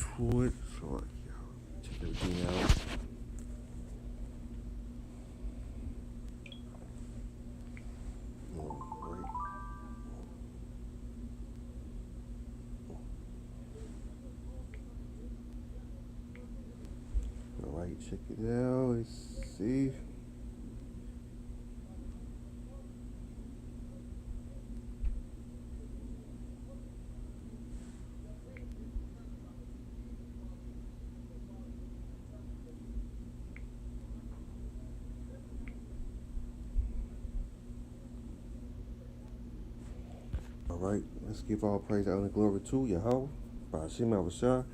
to it. So, check everything out. Alright. Alright, check it out. Let's see. Alright, let's give all praise, honor, and glory to Yahweh. By Hashem Avashah.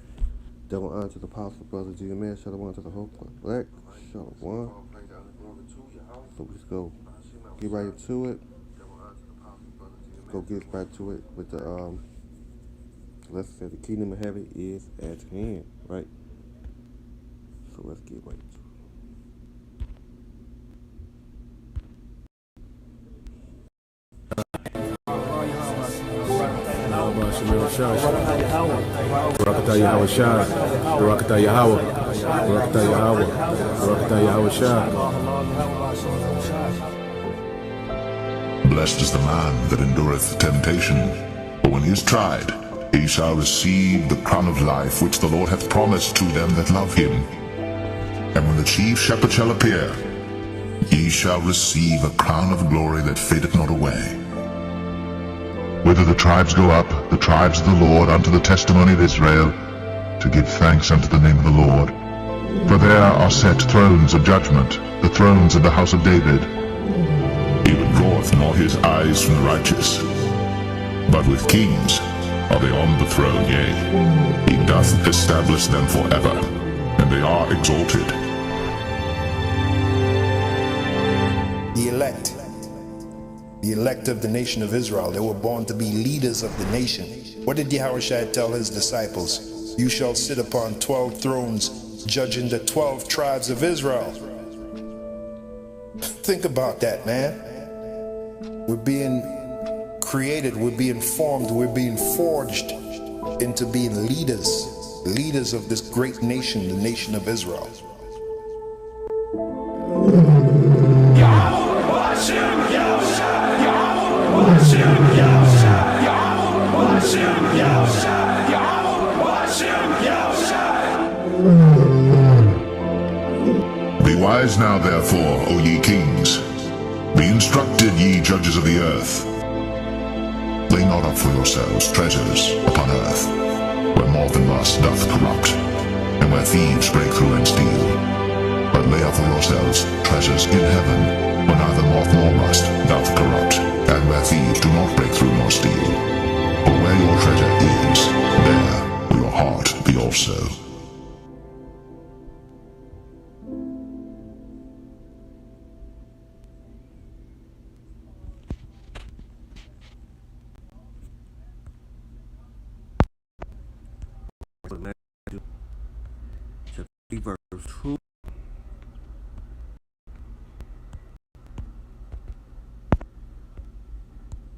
Double honor to the apostle, brother Jeremiah. Shalom to the whole black. Shalom. So we just go get right into it. Go get right to it with the lesson that the kingdom of heaven is at hand, right? So let's get right to it. Barakatah Yahweh Shah, Barakatah Yahweh, Barakatah Yahweh, Barakatah Yahweh Shah. Blessed is the man that endureth temptation, for when he is tried, he shall receive the crown of life which the Lord hath promised to them that love him. And when the chief shepherd shall appear, ye shall receive a crown of glory that fadeth not away. Whither the tribes go up, the tribes of the Lord, unto the testimony of Israel, to give thanks unto the name of the Lord. For there are set thrones of judgment, the thrones of the house of David. He withdraweth not his eyes from the righteous, but with kings are they on the throne, yea, he doth establish them forever, and they are exalted. The elect of the nation of Israel, they were born to be leaders of the nation. What did Yahushua tell his disciples? You shall sit upon 12 thrones, judging the 12 tribes of Israel. Think about that, man. We're being created, we're being formed, we're being forged into being leaders of this great nation, the nation of Israel. Be wise now, therefore, O ye kings. Be instructed, ye judges of the earth. Lay not up for yourselves treasures upon earth, where moth and rust doth corrupt, and where thieves break through and steal. But lay up for yourselves treasures in heaven, where neither moth nor rust doth corrupt, and where thieves do not break through nor steal. For where your treasure is, there will your heart be also. Matthew chapter 3, verse 2.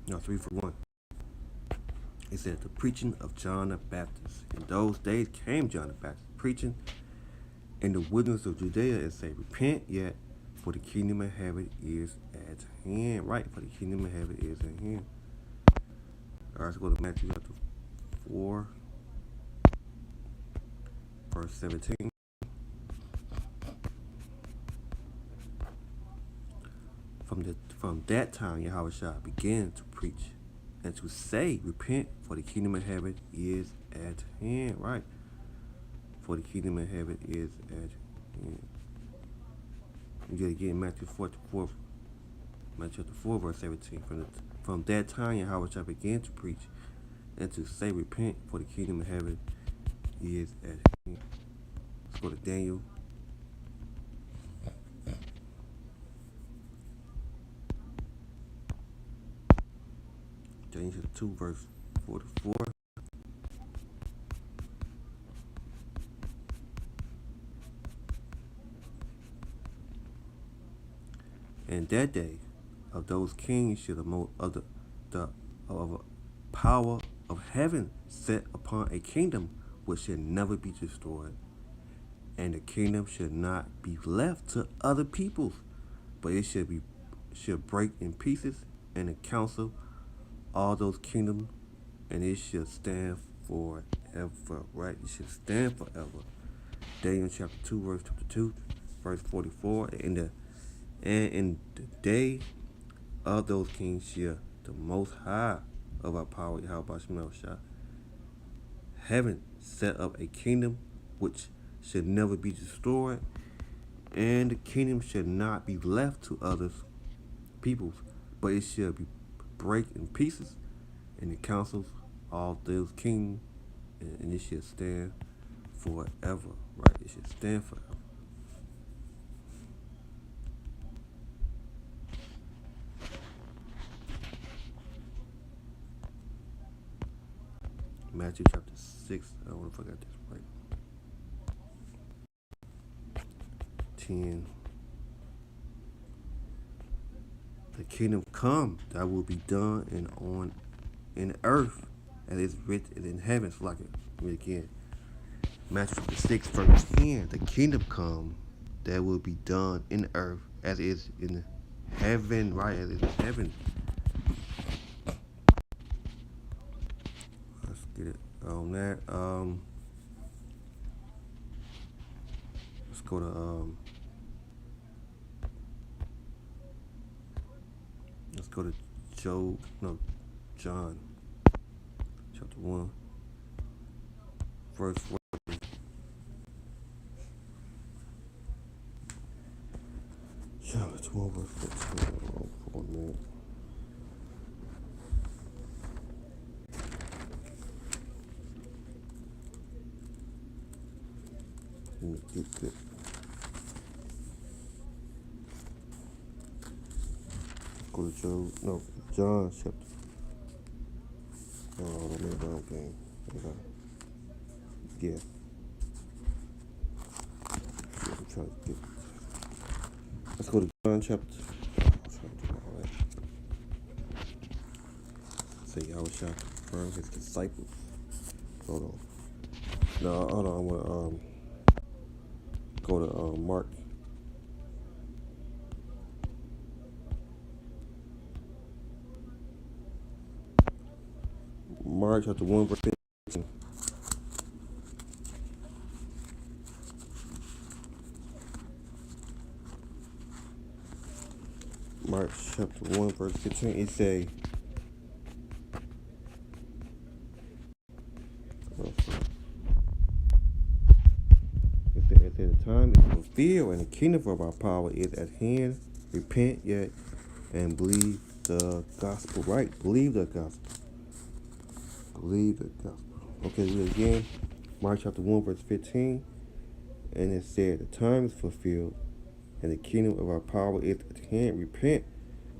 No, 3 for 1. It said, the preaching of John the Baptist. In those days came John the Baptist, preaching in the wilderness of Judea, and say, repent yet, for the kingdom of heaven is at hand. Right, for the kingdom of heaven is at hand. All right, let's go to Matthew chapter 4, verse 17. From that time, Yahushua began to preach and to say, repent, for the kingdom of heaven is at hand. Right, for the kingdom of heaven is at hand. You get again Matthew 4, chapter 4, verse 17. From that time, Yahushua began to preach and to say, repent, for the kingdom of heaven is at hand. Let's go to Daniel. Daniel 2, verse 44. And that day of those kings should of the power of heaven set upon a kingdom which should never be destroyed, and the kingdom should not be left to other peoples, but it should break in pieces, and the council all those kingdoms, and it should stand forever. Right? It should stand forever. Daniel chapter 2, verse 2, verse 44. And in the day of those kings shall the Most High of our power, Yahweh Shah, heaven set up a kingdom which should never be destroyed, and the kingdom should not be left to others peoples, but it shall be break in pieces, and the councils all those kings, and it should stand forever. Right? It should stand forever. Matthew chapter 6. I don't know if I got this right. 10. The kingdom come, that will be done in earth as it's written in heaven. So like it. Read again. Matthew chapter 6, verse 10. The kingdom come, that will be done in earth as it is in heaven. Right? As it is in heaven. Let's get it on that. Let's go to John chapter 1, verse 4. John 12, verse 14. For a minute. Let me get this. Go to John chapter. Oh, I made a wrong game. Yeah. I'm trying to get. Let's go to John chapter. I'm trying to do all that. Say Yahweh shall confirm his disciples. Hold on. No, hold on. I'm gonna go to Mark. Mark chapter 1, verse 15. Mark chapter 1, verse 15. It say, the time is fulfilled and the kingdom of our power is at hand. Repent yet and believe the gospel. Right? Believe the gospel. Believe the gospel. Okay, read again. Mark chapter 1, verse 15. And it said, the time is fulfilled and the kingdom of our power is at hand. Repent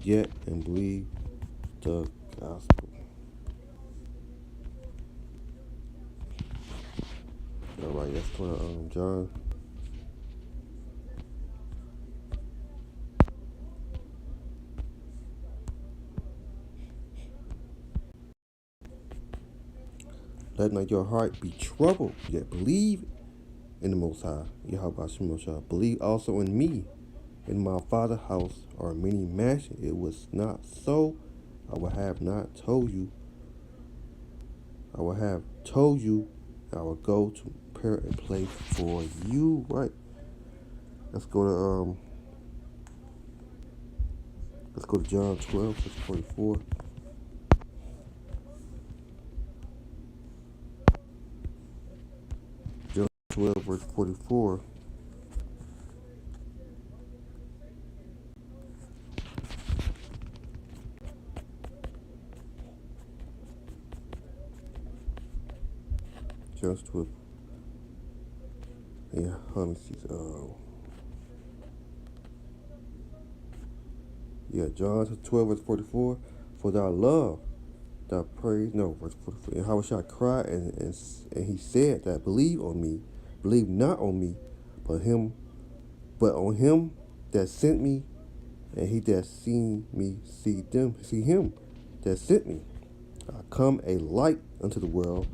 yet and believe the gospel. All right, let's go to John. Let not your heart be troubled, yet believe in the Most High, Yahweh Shah. Believe also in me. In my Father's house are many mansions. It was not so, I would have not told you. I would have told you I will go to prepare a place for you. Right? Let's go to John 12, verse 44. John 12, verse 44. John 12. Yeah, let me see. John 12, verse 44. For thy love, thy praise. No, verse 44. And how shall I cry? And he said that believe on me, believe not on me, but on him that sent me, and he that seen me see him that sent me. I come a light unto the world,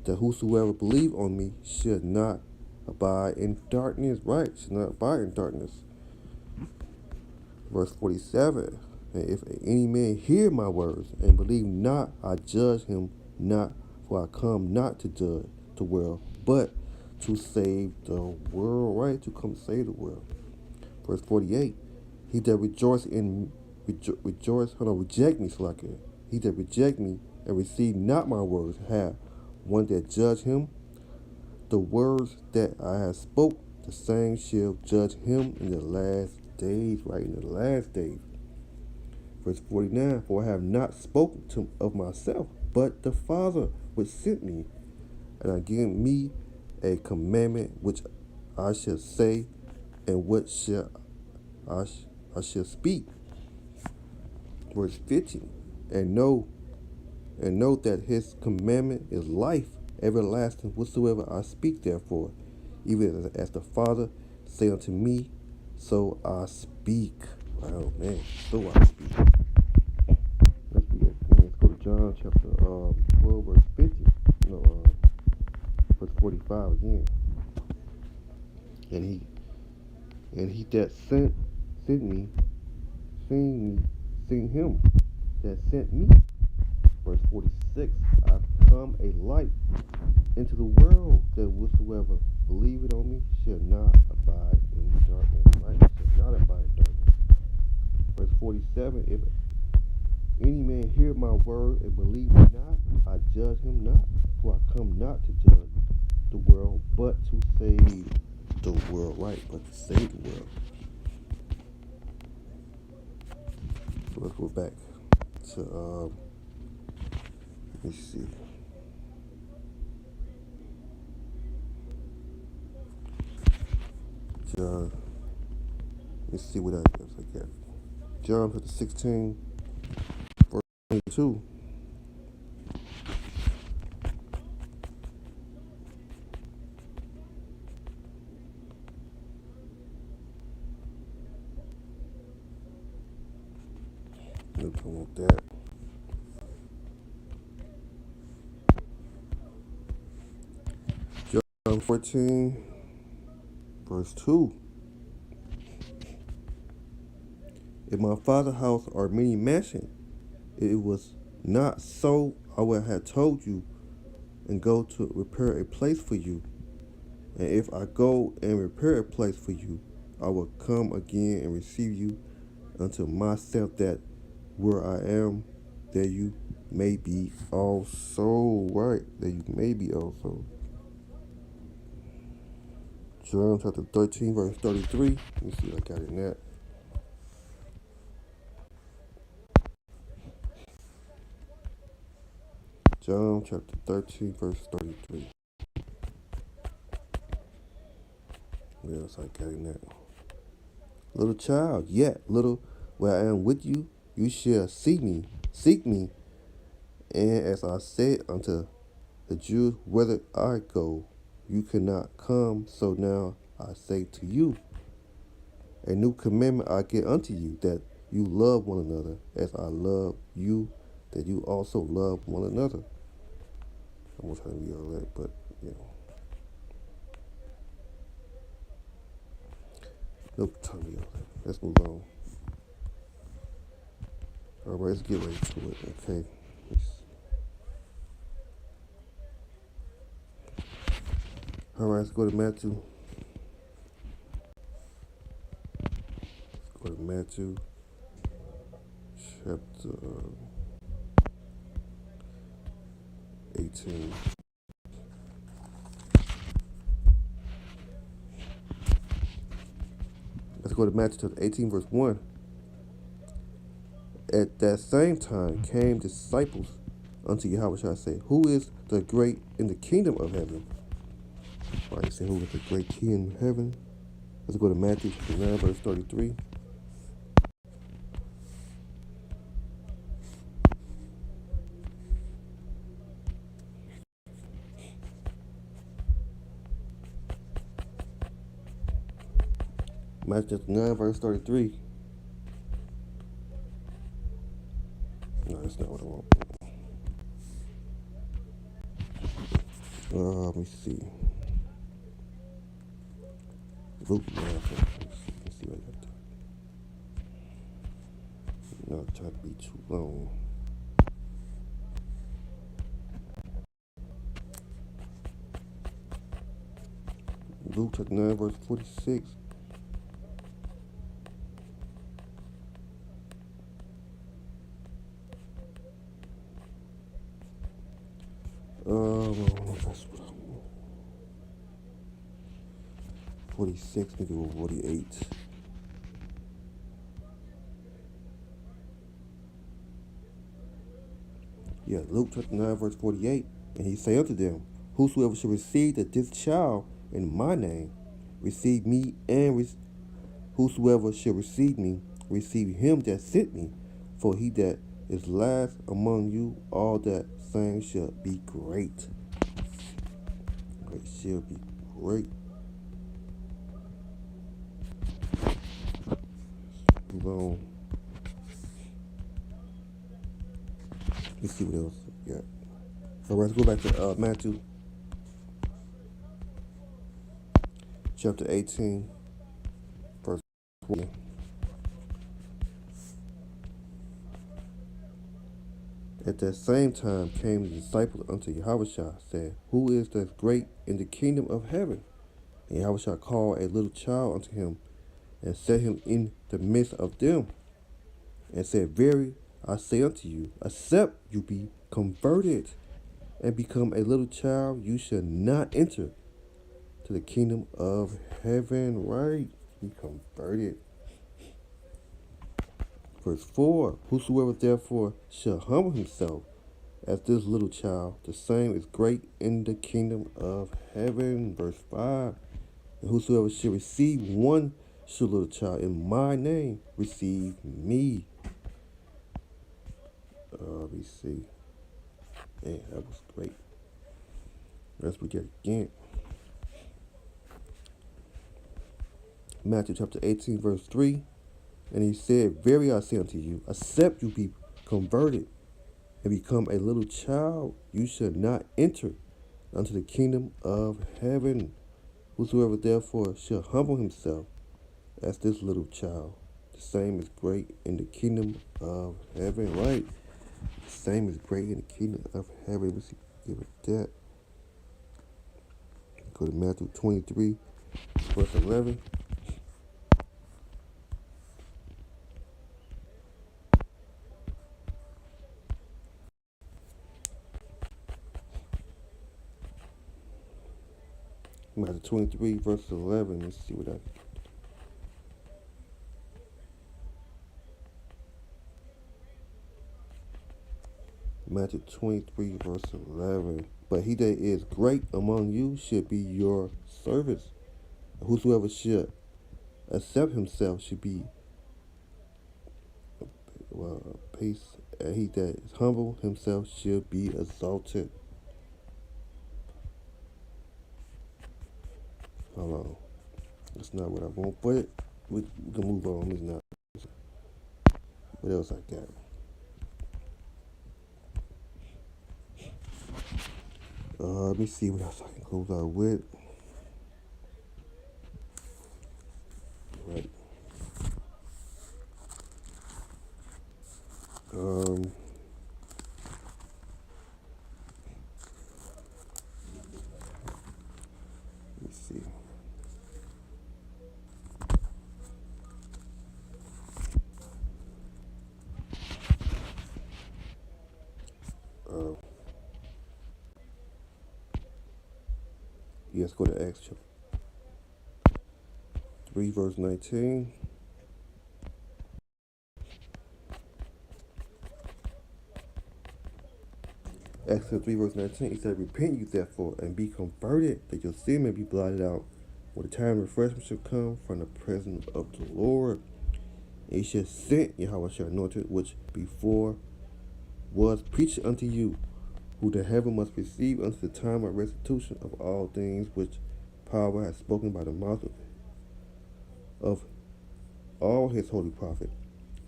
that whosoever believe on me should not abide in darkness. Right, should not abide in darkness. Verse 47. And if any man hear my words and believe not, I judge him not, for I come not to judge the world, but to save the world. Right, to come save the world. Verse 48. He that reject me, Slacker. He that reject me and receive not my words have one that judge him. The words that I have spoke, the same shall judge him in the last days. Right, in the last days. Verse 49, for I have not spoken of myself, but the Father which sent me, and I give me a commandment which I shall say, and what shall I shall speak. Verse 50, and know that his commandment is life everlasting, whatsoever I speak therefore, even as the Father say unto me, so I speak. Oh man, so I speak. Let's go to John chapter 12, verse 50. Verse 45 again. And he that sent me, sing him that sent me. Verse 46, I've come a light into the world, that whosoever believeth on me shall not abide in darkness. Right? Shall not abide in darkness. Verse 47, if any man hear my word and believe me not, I judge him not, for I come not to judge the world, but to save the world. Right, but to save the world. So let's go back to let me see. John. Let's see what I got. John chapter 16, verse 22. Don't want that. John 14, verse 2. In my Father's house are many mansions. It was not so, I would have told you, and go to prepare a place for you. And if I go and prepare a place for you, I will come again and receive you unto myself, that where I am, there you may be also. Right, that you may be also. John chapter 13, verse 33. Let me see what I got in that. John chapter 13, verse 33. What else I got in that? Little child, yet little where I am with you, you shall seek me. And as I said unto the Jews, whither I go, you cannot come. So now I say to you, a new commandment I give unto you, that you love one another, as I love you, that you also love one another. I'm not trying to read all that, but nope, tell me all that. Let's move on. All right, let's get right to it. Okay. All right, let's go to Matthew. Let's go to Matthew chapter 18. Let's go to Matthew chapter 18, verse 1. At that same time came disciples unto Yahushua, say, who is the great in the kingdom of heaven? All right, say, who is the great king of heaven? Let's go to Matthew chapter 9, verse 33. Matthew chapter 9, verse 33. No, that's not what I want. me see. Luke 9. Let's see what I got there. Not trying to be too long. Luke chapter 9, verse 46. That's what I want. 46, maybe 48. Yeah, Luke chapter 9, verse 48. And he said unto them, whosoever shall receive this child in my name, receive me, and whosoever shall receive me, receive him that sent me. For he that is last among you, all that same shall be great. It shall be great. Move on. Let's see what else we got. So let's go back to Matthew chapter 18, verse 20. At that same time came the disciples unto Yahushua, saying, who is that great in the kingdom of heaven? And Yahushua called a little child unto him, and set him in the midst of them, and said, verily I say unto you, except you be converted and become a little child, you shall not enter to the kingdom of heaven. Right? Be converted. Verse 4, whosoever therefore shall humble himself as this little child, the same is great in the kingdom of heaven. Verse 5, and whosoever shall receive one such little child in my name, receive me. Let me see. Man, that was great. Let's begin again. Matthew chapter 18, verse 3. And he said, verily I say unto you, except you be converted and become a little child, you shall not enter unto the kingdom of heaven. Whosoever therefore shall humble himself as this little child, the same is great in the kingdom of heaven. Right? The same is great in the kingdom of heaven. Let's see, give it that. Go to Matthew 23, verse 11. Matthew 23, verse 11. Let's see what I can. Matthew 23, verse 11. But he that is great among you should be your servant. Whosoever should accept himself should be peace. And he that is humble himself should be exalted. Hold on. That's not what I want, but we can move on. It's not. What else I got? Let me see what else I can close out with. Right. Let me see. Let's go to Acts chapter 3, verse 19. Acts 3, verse 19, he said, repent you therefore, and be converted, that your sin may be blotted out, when the time of refreshment shall come from the presence of the Lord. And he shall send Yahushua anointed, which before was preached unto you, who the heaven must receive unto the time of restitution of all things, which power has spoken by the mouth of all his holy prophet.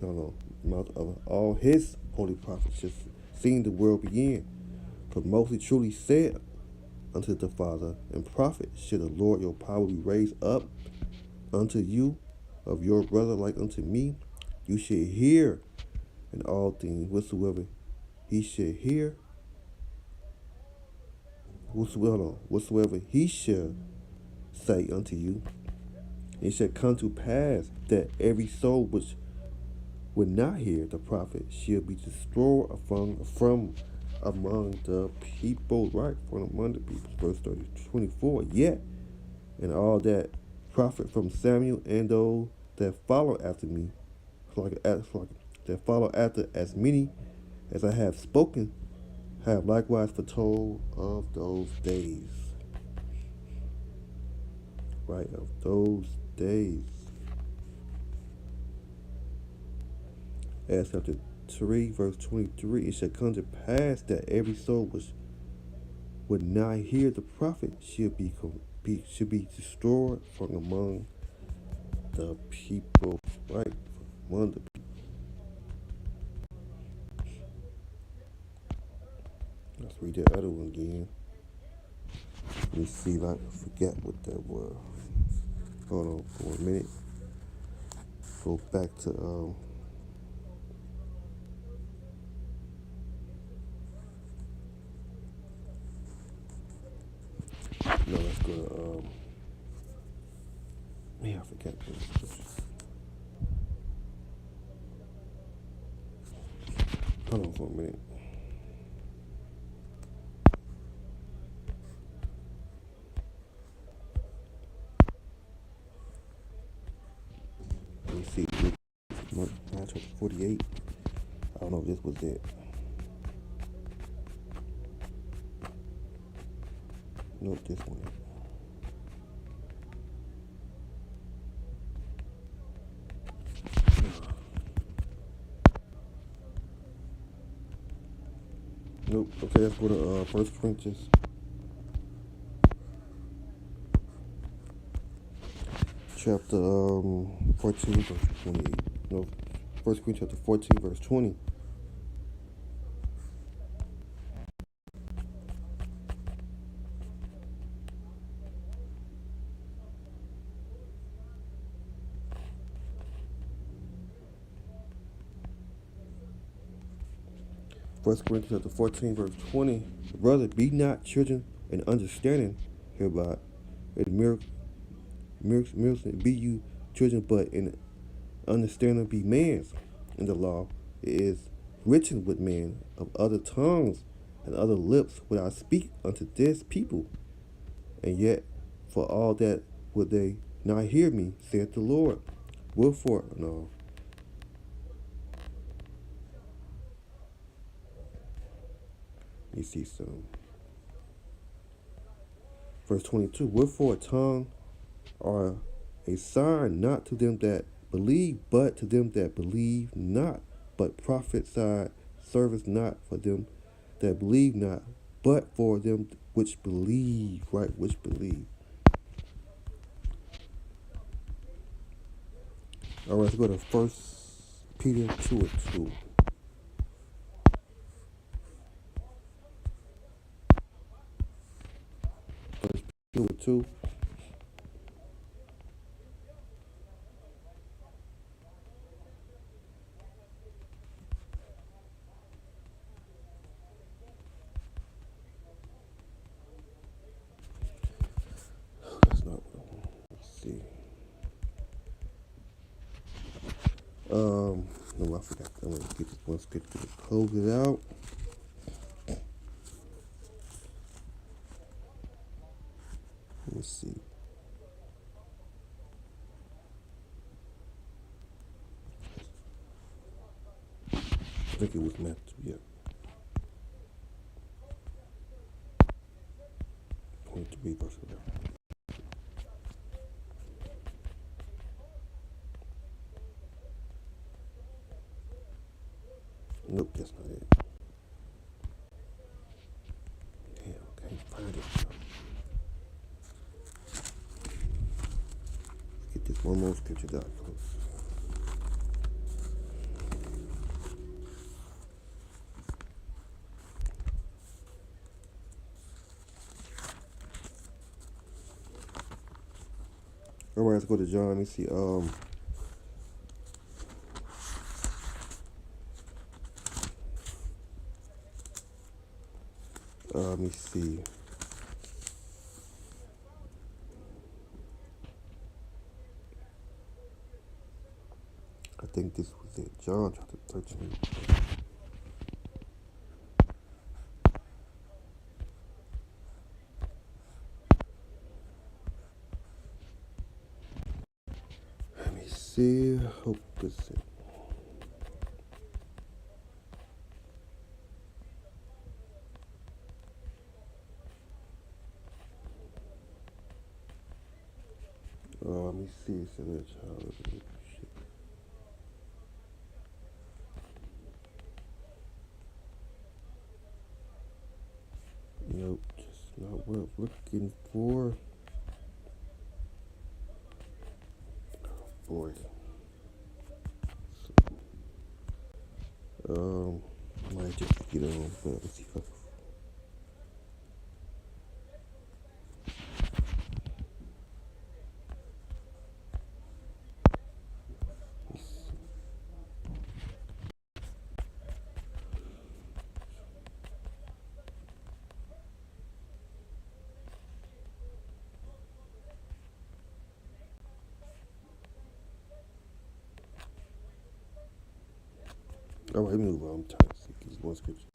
Mouth of all his holy prophets, just seeing the world begin. For Moses truly said unto the father and prophet. Should the Lord your power be raised up unto you of your brother like unto me, you should hear in all things whatsoever he should hear, whatsoever he shall say unto you. It shall come to pass that every soul which would not hear the prophet shall be destroyed from among the people, right? From among the people. Verse 24. Yet, and all that prophet from Samuel and those that follow after me, that follow after, as many as I have spoken, have likewise foretold of those days. Right, of those days. Acts chapter 3, verse 23. It shall come to pass that every soul which would not hear the prophet should be destroyed from among the people. Right, from among the people. Let's read that other one again. Let me see if I can forget what that was. Hold on for a minute. Go back to no, let's go to I forgot the scripture. Hold on for a minute. Let me see. Chapter 48. I don't know if this was it. Nope, this one. Nope. Okay, let's go to 1 Corinthians. Chapter 14, verse 28. No, 1 Corinthians chapter 14, verse 20. First Corinthians chapter 14, verse 20. Brother, be not children in understanding hereby. It be you children, but in understanding be man's. In the law it is written with men of other tongues and other lips would I speak unto this people. And yet for all that would they not hear me, saith the Lord. Wherefore, no. You see some. Verse 22. Wherefore a tongue are a sign not to them that believe, but to them that believe not. But prophesy serveth not for them that believe not, but for them which believe. Right, which believe. All right, let's go to 1 Peter 2:2. 2:2. That's not what I want. Let's see. No, I forgot. I'm gonna get this one scripture to close it out. Let me see. I think it was Matthew, yeah. 23 verse 11. Nope, that's not it. Damn, I can't find it. Let's get this one more scripture out, folks. All right, let's go to John. Let me see. Let me see. I think this was it. John chapter 13. Let me see. Hope it's it. Let me see. It's in the child. Shit. Nope, just not what I'm looking for. Boy. Might just get on, but let's see if I can. All right, let me move on. I'm trying to see this one scripture.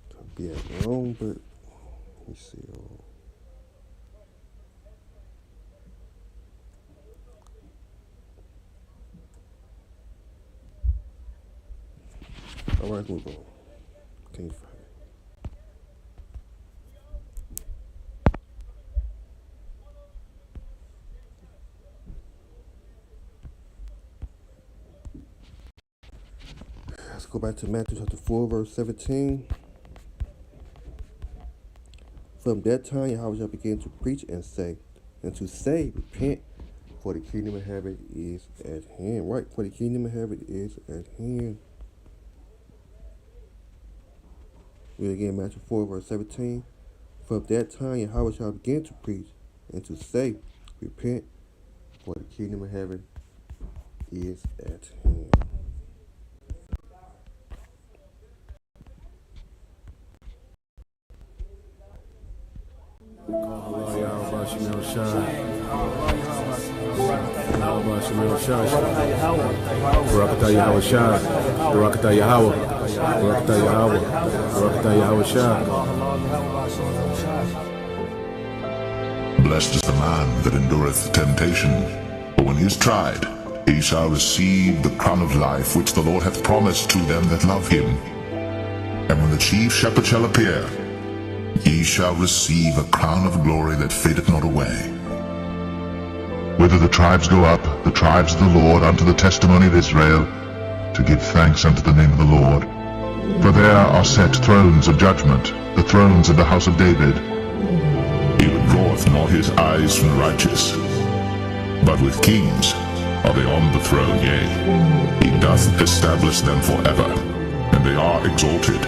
Trying to be at long, but let me see. All right, let's move on. Can't find it. Let's go back to Matthew chapter 4, verse 17. From that time, Yahweh began to preach and to say, repent, for the kingdom of heaven is at hand. Right, for the kingdom of heaven is at hand. Read again, Matthew 4, verse 17. From that time, Yahweh began to preach and to say, repent, for the kingdom of heaven is at hand. Allah Yahweh Shemel Shai. Yahweh Shemel Shai. Barakatah Yahweh Shai. Barakatah Yahweh. Barakatah Yahweh. Barakatah Yahweh Shai. Blessed is the man that endureth temptation, for when he is tried, he shall receive the crown of life which the Lord hath promised to them that love him. And when the chief shepherd shall appear, ye shall receive a crown of glory that fadeth not away. Whither the tribes go up, the tribes of the Lord, unto the testimony of Israel, to give thanks unto the name of the Lord. For there are set thrones of judgment, the thrones of the house of David. He withdraweth not his eyes from the righteous, but with kings are they on the throne, yea, he doth establish them forever, and they are exalted.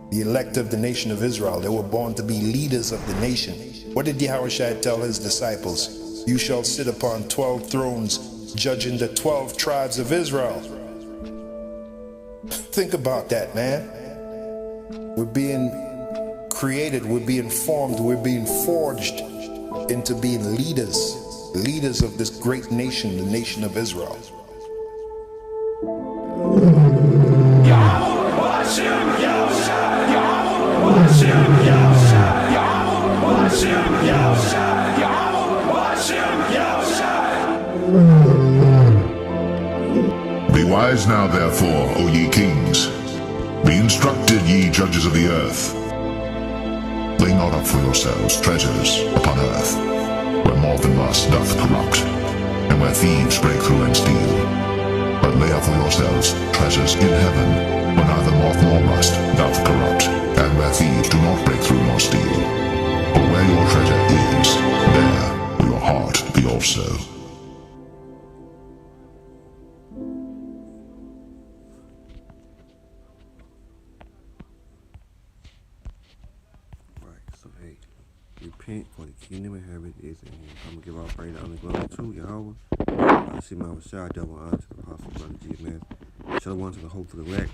The elect of the nation of Israel, they were born to be leaders of the nation. What did Yahushua tell his disciples? You shall sit upon 12 thrones, judging the 12 tribes of Israel. Think about that, man. We're being created, we're being formed, we're being forged into being leaders of this great nation, the nation of Israel. Be wise now, therefore, O ye kings. Be instructed, ye judges of the earth. Lay not up for yourselves treasures upon earth, where moth and rust doth corrupt, and where thieves break through and steal. But lay up for yourselves treasures in heaven, where neither moth nor rust doth corrupt, and where thieves do not break through nor steal. For where your treasure is, there will your heart be also. repent, for the kingdom of heaven is at hand. I'm going to give all praise and glory to Yahweh. I see my Shah, double honor to the apostle, brother G. Man. Shalom to the hope of the elect.